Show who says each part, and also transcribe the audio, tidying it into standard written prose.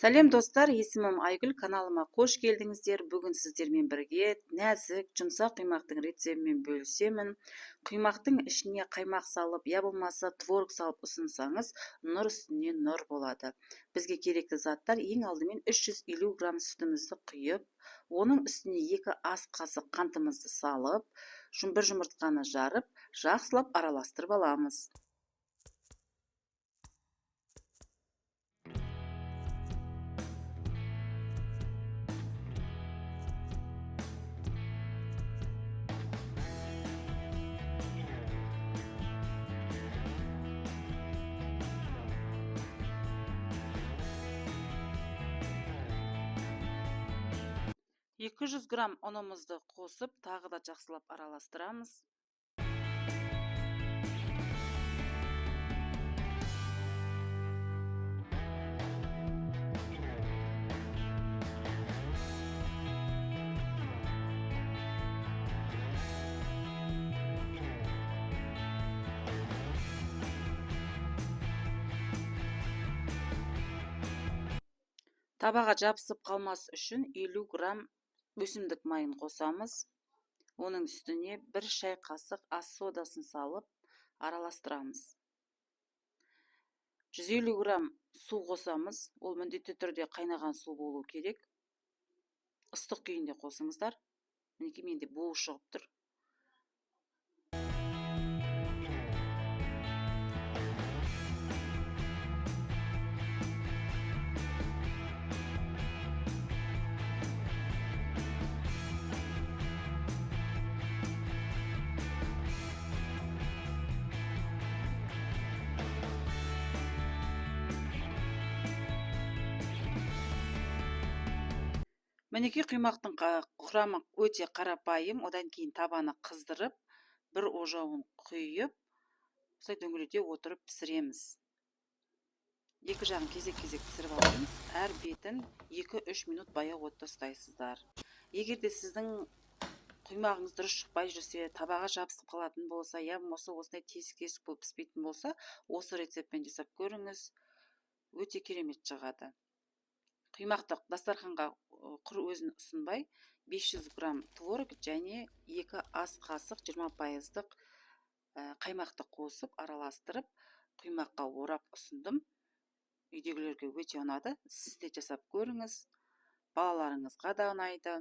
Speaker 1: Сәлем достар, есімім Айгүл, каналыма қош келдіңіздер. Бүгін сіздермен бірге нәзік, жұмсақ құймақтың рецептімен бөлісемін. Құймақтың ішіне қаймақ салып, я болмаса творог салып ұсынсаңыз, нұр үстіне нұр болады. Бізге керекті заттар: ең алдымен 350 грамм сүтімізді құйып, оның үстіне 2 ас қасық қантымызды салып, бір жұмыртқаны жарып, жақсылап араластырып аламыз. Екі жүз грамм ұнымызды қосып, тағы да жақсылап араластырамыз. Табаға жабысып қалмас үшін 50 грамм өсімдік майын қосамыз. Оның үстіне 1 шай қасық ас содасын салып араластырамыз. 150 грамм су қосамыз. Ол міндетті түрде қайнаған су болу керек. Ыстық күйінде қосыңыздар. Мінекей менде буы шығып тұр. Мінекей құймақтың құрамы өте қарапайым. Одан кейін табаны қыздырып, бір ожауын құйып, осылай дөңгелете отырып пісіреміз. Екі жағын кезек-кезек пісіріп аламыз. Әр бетін 2-3 минут баяу отта ұстайсыздар. Егер де сіздің құймағыңыз дұрыс шықпай жүрсе, табаға жабысып қалатын болса, я болмаса осындай тесік-тесік болып піспейтін болса, осы рецептпен жасап көріңіз. Өте керемет шығады. Құймақты дастарханға құр өзін ұсынбай, 500 грамм творог және 2 ас қасық 20%-лық қаймақты қосып, араластырып, құймаққа орап ұсындым. Үйдегілерге өте ұнады. Сіз де жасап көріңіз. Балаларыңызға да ұнайды.